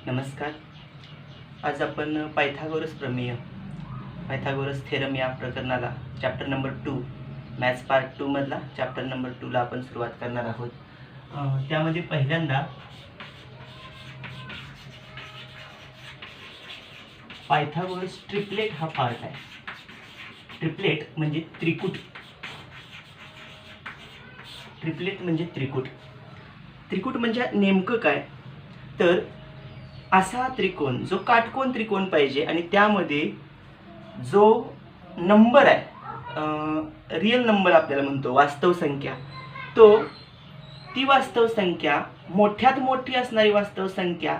नमस्कार. आज आपण पायथागोरस प्रमेय, पायथागोरस थेरम या प्रकरणाला चॅप्टर नंबर 2 मॅथ्स पार्ट 2 मधला चॅप्टर नंबर 2 ला आपण सुरुवात करणार आहोत. त्यामध्ये पहिल्यांदा पायथागोरस ट्रिपलेट हा पार्ट आहे. ट्रिपलेट म्हणजे त्रिकूट. ट्रिपलेट म्हणजे त्रिकूट. त्रिकूट म्हणजे नेमकं काय, तर असा त्रिकोण जो काटकोन त्रिकोण पाहिजे आणि त्यामध्ये जो नंबर आहे, रियल नंबर आपल्याला म्हणतो, वास्तव संख्या, ती वास्तव संख्या मोठ्यात मोठी असणारी वास्तव संख्या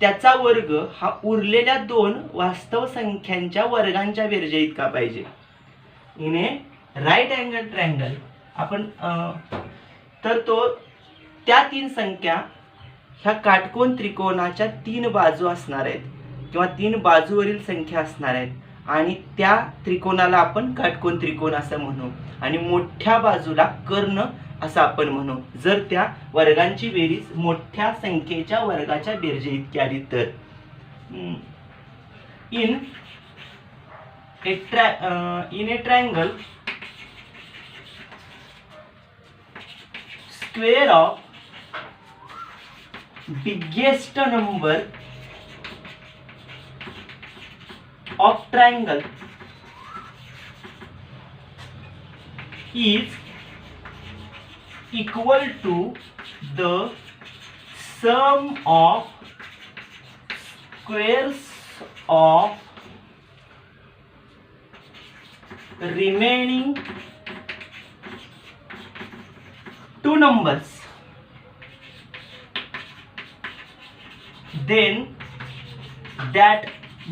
त्याचा वर्ग हा उरलेल्या दोन वास्तव संख्यांच्या वर्गांच्या बेरजे इतका पाहिजे. In a right angle triangle आपण तर तो त्या तीन संख्या ह्या काटकोन त्रिकोणाच्या तीन बाजू असणार आहेत किंवा तीन बाजूवरील संख्या असणार आहेत आणि त्या त्रिकोणाला आपण काटकोन त्रिकोण असं म्हणू आणि मोठ्या बाजूला कर्ण असं आपण म्हणू जर त्या वर्गांची बेरीज मोठ्या संख्येच्या वर्गाच्या बेरजे इतकी आली तर. In A triangle square of biggest number of triangle is equal to the sum of squares of remaining two numbers. Then that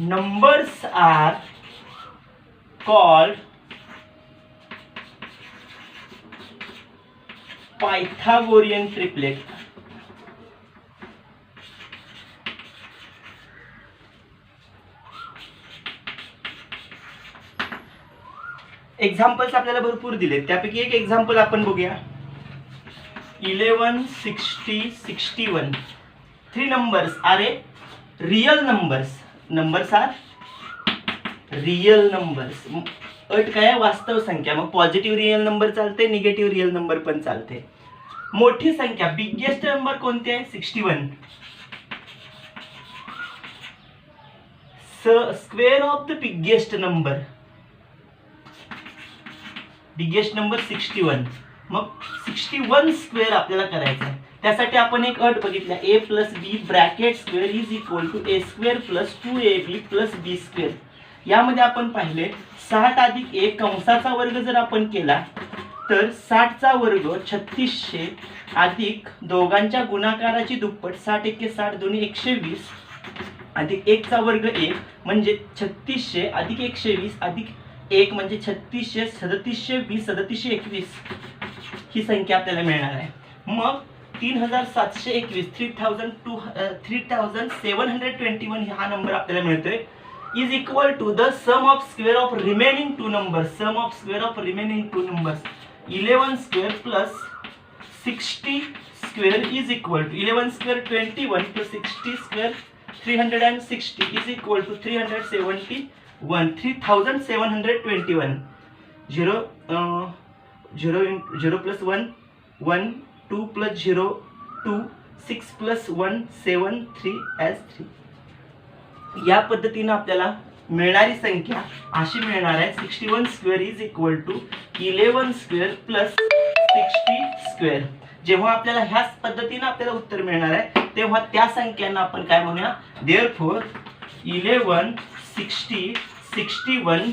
numbers are called Pythagorean triplet. Examples आपल्याला भरपूर दिलेत, त्यापैकी एक एक्झाम्पल आपण बघूया. 11, 60, 61. Three numbers are a real numbers. Numbers are real numbers. अट काय, वास्तव संख्या. मग पॉझिटिव्ह रियल नंबर चालते, निगेटिव्ह रियल नंबर पण चालते. मोठी संख्या बिगेस्ट नंबर कोणती आहे? 61. Square of the biggest number. Biggest number 61. मग 61 स्क्वेअर आपल्याला करायचा आहे. त्यासाठी आपण एक अट बघितल्या, a plus B bracket square is equal to A square plus 2ab plus B square. यामध्ये आपण पाहिले 60 अधिक 1 कंसाचा वर्ग जर आपण केला तर 60 चा वर्ग 3600 अधिक दोघांच्या गुणाकाराची दुप्पट 60 एके 60 दोन्ही 120 अधिक 1 चा वर्ग 1 म्हणजे 3600 अधिक 120 अधिक 1 म्हणजे 3600 3720 3721 ही संख्या आपल्याला मिळणार आहे. मग 3721 3721 हा नंबर आपल्याला मिळतोय is equal to the sum of square of remaining two numbers. Sum of square of remaining two numbers 11 square plus 60 square is equal to 11 square 21 plus 60 square 360 is equal to 371 3721. 0 plus 1 1 2 plus 0 2 6 plus 1 7 3 as 3. या पद्धतीने आपल्याला मिळणारी संख्या अशी मिळणार आहे. 61 square is equal to 11 square plus 60 square. जेव्हा आपल्याला ह्याच पद्धतीने आपल्याला उत्तर मिळणार आहे तेव्हा त्या संख्यांना आपण काय म्हणूया, देअरफॉर 11 60 61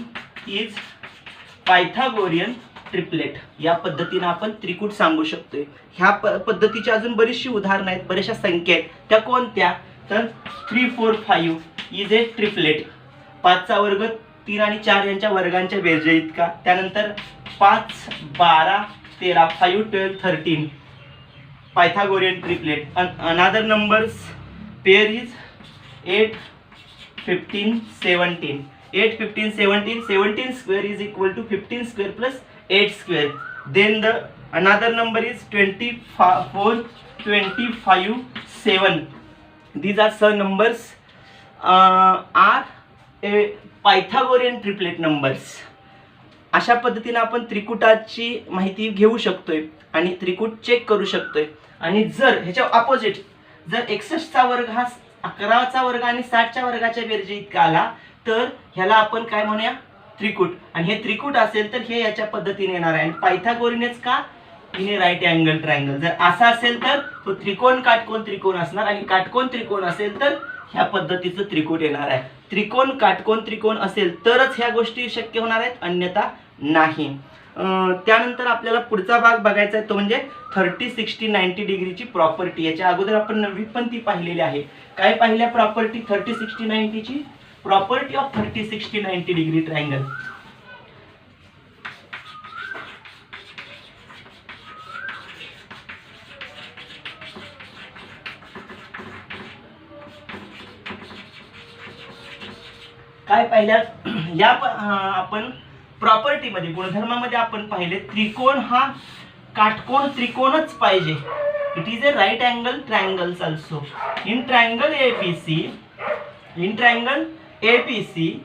इज पायथागोरियन ट्रिपलेट. या पद्धतीने आपण त्रिकूट सांगू शकतोय. ह्या पद्धतीची अजून बरीचशी उदाहरणं आहेत, बऱ्याचशा संख्या आहेत. त्या कोणत्या, तर 3 4 5 इज ए ट्रिपलेट. 5 चा वर्ग 3 आणि 4 यांच्या वर्गांच्या बेरजे इतका. त्यानंतर 5 12 13 5 12 13 Pythagorean triplet. Another numbers pair is 8 15 17. 8 15 17 17 square is equal to 15 square plus 8 square. Then the another number is 24 25 7. these are some numbers are a Pythagorean triplet numbers. अशा पद्धतीने आपण त्रिकुटाची माहिती घेऊ शकतोय आणि त्रिकुट चेक करू शकतोय. आणि जर ह्याच्या ऑपोजिट जर 61चा वर्ग हा 11चा वर्ग आणि 60च्या वर्गाच्या बेरजे इतका आला तर ह्याला आपण काय म्हणूया, त्रिकुट. आणि हे त्रिकुट असेल तर हे याच्या पद्धतीने येणार आहे. पायथागोरसनेच का, in a right angle triangle. जर असा असेल तर तो त्रिकोण काटकोन त्रिकोण असणार आणि काटकोन त्रिकोण असेल तर ह्या पद्धतीचं त्रिकुट येणार आहे. त्रिकोण काटकोन त्रिकोण असेल तरच ह्या गोष्टी शक्य होणार आहेत, अन्यथा नाही. त्यानंतर आपल्याला पुढचा भाग बघायचा आहे तो म्हणजे 30, 60, 90 डिग्रीची प्रॉपर्टी. याच्या अगोदर आपण 9वीत पण ती पाहिलेली आहे. काय पाहिल्या प्रॉपर्टी 30, 60, 90 ची? Property of 30, 60, 90 degree triangle. काय पाहिल्या या आपण प्रॉपर्टी मध्ये गुणधर्मामध्ये आपण पाहिले त्रिकोण हा काटकोन त्रिकोणच पाहिजे. It is a right angle triangles also. In triangle ABC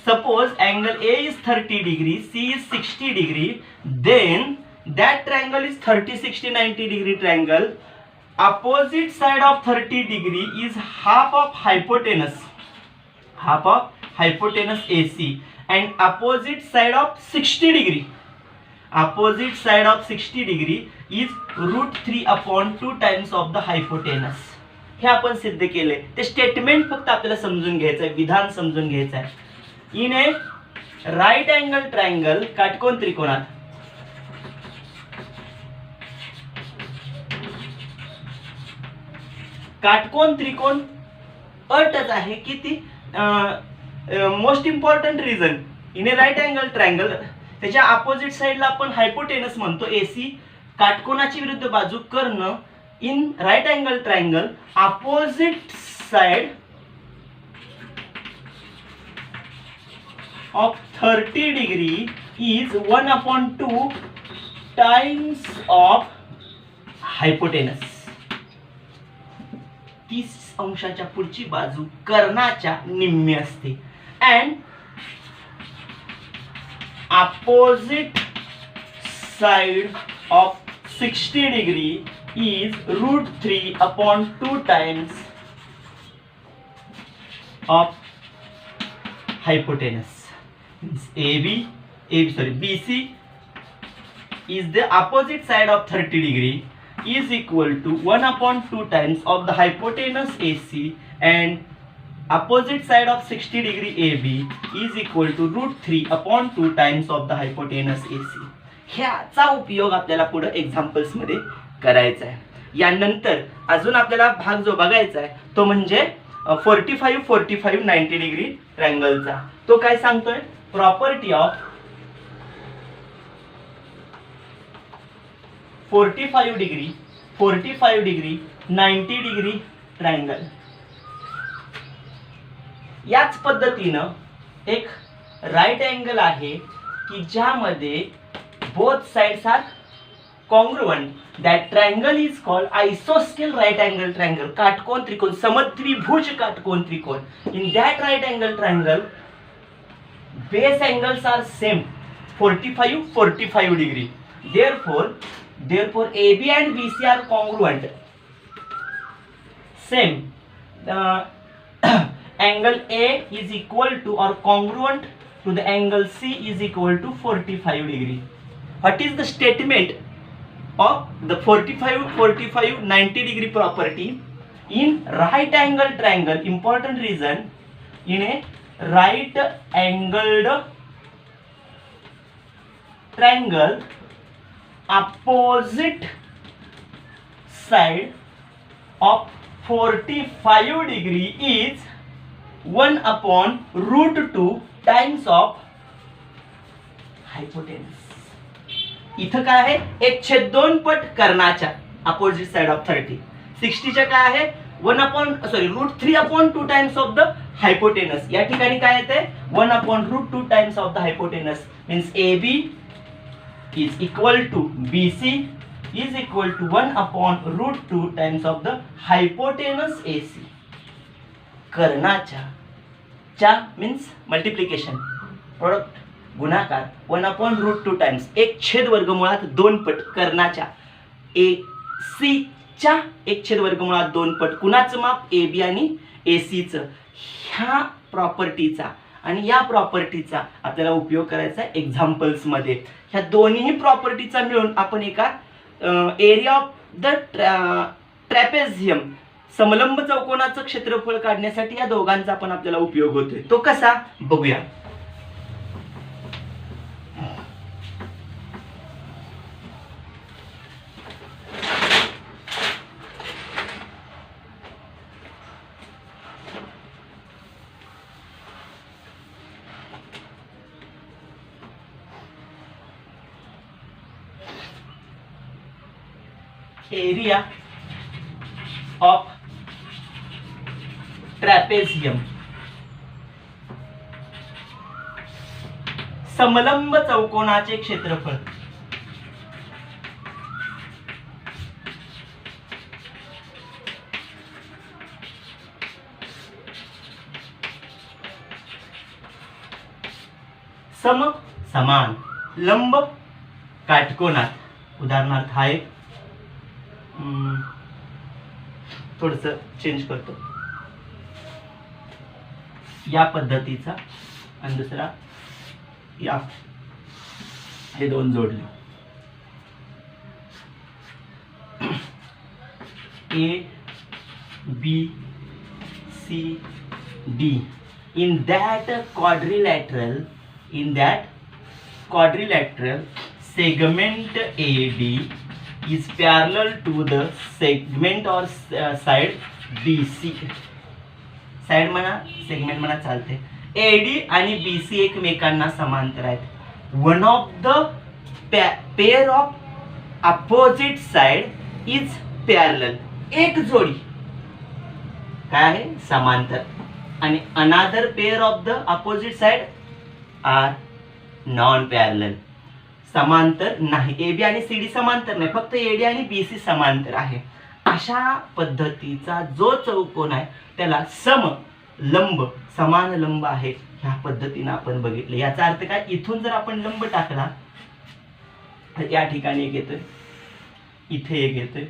suppose angle A is 30 degree, C is 60 degree, then that triangle is 30, 60, 90 degree triangle. Opposite side of 30 degree is half of hypotenuse AC, and opposite side of 60 degree is √3/2 times of the hypotenuse. हे आपण सिद्ध केले. ते statement फक्त आपल्याला समजून घ्यायचं आहे, विधान समजून घ्यायचं आहे. In a right angle triangle काटकोन त्रिकोणात काटकोन त्रिकोण अटच आहे की ती most important reason. In a right angle triangle त्याच्या अपोजिट साइडला आपण हायपोटेनस म्हणतो एसी. काटकोनाची विरुद्ध बाजू कर्ण. In right angle triangle opposite side of 30 degree is 1/2 times of hypotenuse. 30 अंशाच्या पुढची बाजू कर्णाच्या निम्मी असते. and opposite side of 60 degree is √3/2 times of hypotenuse. BC is the opposite side of 30 degree is equal to 1/2 times of the hypotenuse AC, and opposite side of 60 degree AB is equal to √3/2 times of the hypotenuse AC. ह्याचा उपयोग आपल्याला पुढे examples मध्ये करायचा आहे. यानंतर अजून आपल्याला भाग जो बघायचा आहे तो म्हणजे 45, 45, 90 डिग्री ट्रायंगलचा. तो काय सांगतोय, property of 45 degree 90 degree triangle. याच पद्धतीनं एक राईट अँगल आहे की ज्यामध्ये both sides are congruent. That triangle is called आइसोस्केल राईट अँगल ट्रायंगल. काटकोन त्रिकोण, समद्विभुज काटकोन त्रिकोण. In that right angle triangle base angles are same 45 degree. Therefore AB and BC are congruent. Same. Angle A is equal to or congruent to the angle C is equal to 45 degree. What is the statement of the 45, 90 degree property in right angle triangle? Important reason, in a right angled triangle opposite side of 45 degree is 1/√2 times of hypotenuse. इथं काय आहे, 1/2 पट कर्णाच्या opposite side of 30. 60 च्या काय आहे, √3/2 times of the hypotenuse. या ठिकाणी काय येते, 1/√2 times of the hypotenuse. Means AB is equal to BC is equal to 1/√2 times of the hypotenuse AC. कर्णाच्या च्या मीन्स मल्टिप्लिकेशन प्रोडक्ट गुणाकार 1/√2 टाइम्स 1/वर्गमुळात 2 पट कर्णाच्या ए सी च्या 1/वर्गमुळात 2 पट कुणाचं माप ए बी आणि ए सीचं ह्या प्रॉपर्टीचा आणि या प्रॉपर्टीचा आपल्याला उपयोग करायचा आहे एक्झाम्पल्समध्ये. ह्या दोन्ही प्रॉपर्टीचा मिळून आपण एका एरिया ऑफ द ट्रॅपेझियम समलंब चौकोनाचं क्षेत्रफळ काढण्यासाठी या दोघांचा पण आपल्याला उपयोग होतोय. तो कसा बघूया. एरिया ऑफ ट्रॅपेझियम समलंब चौकोनाचे क्षेत्रफळ समान लंब काटकोनात उदाहरणार्थ हा एक थोडस चेंज करतो या पद्धतीचा आणि दुसरा या हे दोन जोडले A B C D in that quadrilateral segment AD is parallel to the segment or side BC. Side म्हणा सेगमेंट म्हणा चालते. AD आणि BC एकमेकांना समांतर आहेत. One of the pair of opposite side is parallel. एक जोडी काय आहे समांतर आणि another pair of the opposite side are non parallel. समांतर नाही. AB आणि CD समांतर नाही, फक्त AD आणि BC समांतर आहे. अशा पद्धतीचा जो चौकोन आहे त्याला समलंब समान लंब आहे. ह्या पद्धतीने आपण बघितलं. याचा अर्थ काय, इथून जर आपण लंब टाकला तर या ठिकाणी एक येतोय, इथे एक येतोय,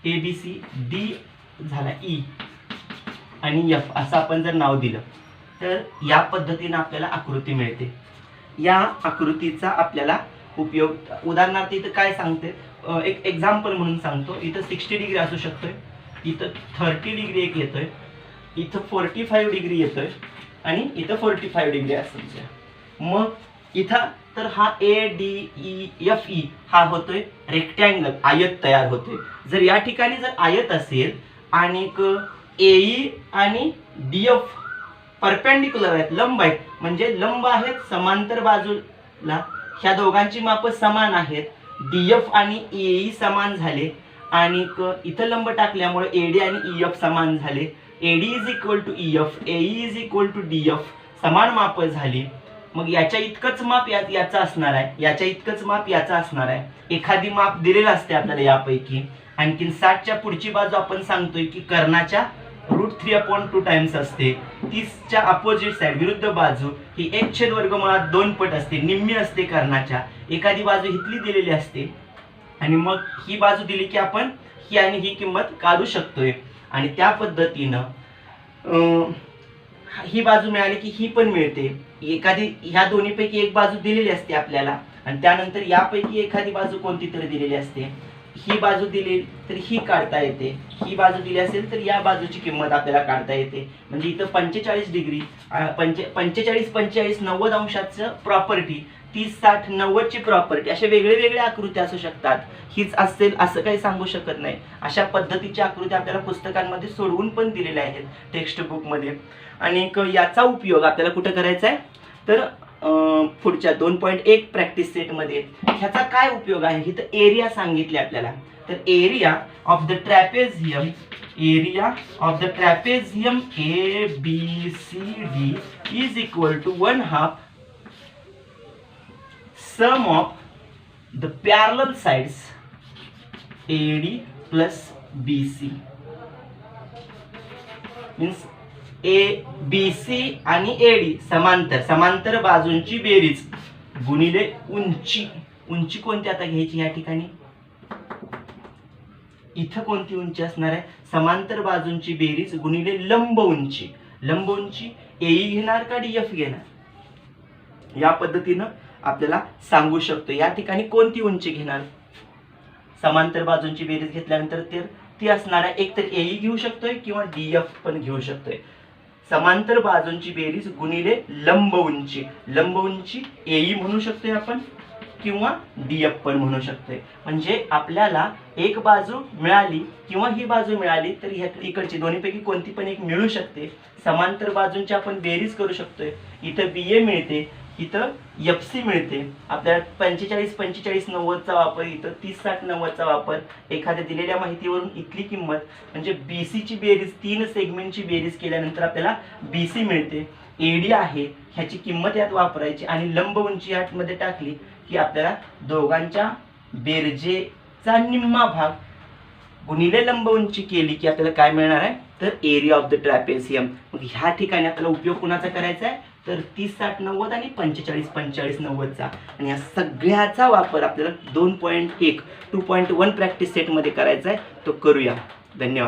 ABC D झाला E आणि F असं आपण जर नाव दिलं तर या पद्धतीने आपल्याला आकृती मिळते. या आकृतीचा आपल्याला उपयोग उदाहरणार्थ इथं काय सांगते, एक एक्झाम्पल म्हणून सांगतो. इथं 60 डिग्री असू शकतोय, इथं 30 डिग्री एक येतोय, इथं 45 डिग्री येतोय आणि इथं 45 डिग्री असेल. मग इथं तर हा ADEFE हा होतोय रेक्टँगल, आयत तयार होतोय. जर या ठिकाणी जर आयत असेल आणि AE आणि DF परपेंडिक्युलर आहेत, लंब आहेत, म्हणजे लंब आहेत समांतर बाजूला, ह्या दोघांची माप समान आहेत. DF आणि AE समान झाले आणि इथं लंब टाकल्यामुळे AD आणि EF समान झाले. AD is equal to EF, AE is equal to DF समान माप झाली. मग याच्या इतकंच माप याचं असणार आहे, याच्या इतकंच माप याचं असणार आहे. एखादी माप दिलेलं असते आपल्याला यापैकी. आणखीन 60च्या पुढची बाजू आपण सांगतोय की कर्णाच्या √3/2 टाइम्स असते. 30च्या अपोजिट साइड विरुद्ध बाजू ही 1/2 पट असते, निम्मी असते कर्णाच्या. एखादी बाजू हितली दिलेली असते आणि मग ही बाजू दिली की आपण ही आणि ही किंमत काढू शकतोय. आणि त्या पद्धतीनं ही बाजू मिळाली की ही पण मिळते. एखादी ह्या दोन्हीपैकी एक बाजू दिलेली असते आपल्याला आणि त्यानंतर यापैकी एखादी बाजू कोणती तरी दिलेली असते. ही बाजू दिली तर ही काढता येते, ही बाजू दिली असेल तर या बाजूची किंमत आपल्याला काढता येते. म्हणजे इथं 45 डिग्री 45 90 अंशाचं प्रॉपर्टी, 30 60 90 ची प्रॉपर्टी, अशा वेगळे वेगळे आकृती असू शकतात. हीच असेल असं काही सांगू शकत नाही. अशा पद्धतीच्या आकृती आपल्याला पुस्तकांमध्ये सोडवून पण दिलेल्या आहेत टेक्स्ट बुकमध्ये. आणि याचा उपयोग आपल्याला कुठे करायचा आहे तर पुढच्या 2.1 प्रॅक्टिस सेटमध्ये. ह्याचा काय उपयोग आहे, इथं एरिया सांगितले आपल्याला. तर area of the trapezium ABCD is equal to 1/2 sum of the parallel sides AD plus BC. Means ABC आणि AD समांतर बाजूंची बेरीज गुणिले उंची. उंची कोणती आता घ्यायची या ठिकाणी? इथं कोणती उंची असणार आहे? समांतर बाजूंची बेरीज गुणिले लंब उंची. लंब उंची AE घेणार का DF घेणार? या पद्धतीनं आपल्याला सांगू शकतो. या ठिकाणी कोणती उंची घेणार? समांतर बाजूंची बेरीज घेतल्यानंतर ती असणार आहे, एक तर AE घेऊ शकतोय किंवा DF पण घेऊ शकतोय. समांतर बाजूंची बेरीज गुणिले लंब उंची. लंब उंची AE म्हणू शकतोय आपण किंवा DF पण म्हणू शकतोय. म्हणजे आपल्याला एक बाजू मिळाली किंवा ही बाजू मिळाली तर इकडची दोन्हीपैकी कोणती पण एक मिळू शकते. समांतर बाजूंची आपण बेरीज करू शकतोय. इथं BA मिळते, इथं FC मिळते. आपल्याला 45-45-90 चा वापर, इथं 30-60-90 चा वापर, एखाद्या दिलेल्या माहितीवरून इथली किंमत म्हणजे BC ची बेरीज, 3 सेगमेंटची बेरीज केल्यानंतर आपल्याला BC मिळते. AD आहे, ह्याची किंमत यात वापरायची आणि लंब उंची यामध्ये टाकली की आपल्याला दोघांच्या बेरजेचा निम्मा भाग गुणिले लंब उंची केली की आपल्याला काय मिळणार आहे? तर एरिया ऑफ द ट्रॅपेझियम. मग ह्या ठिकाणी आपल्याला उपयोग कुणाचा करायचा आहे? तर 30-60-90 आणि 45-45-90 चा. आणि या सगळ्याचा वापर आपल्याला 2.1 2.1 प्रॅक्टिस सेटमध्ये करायचा आहे. तो करूया. धन्यवाद.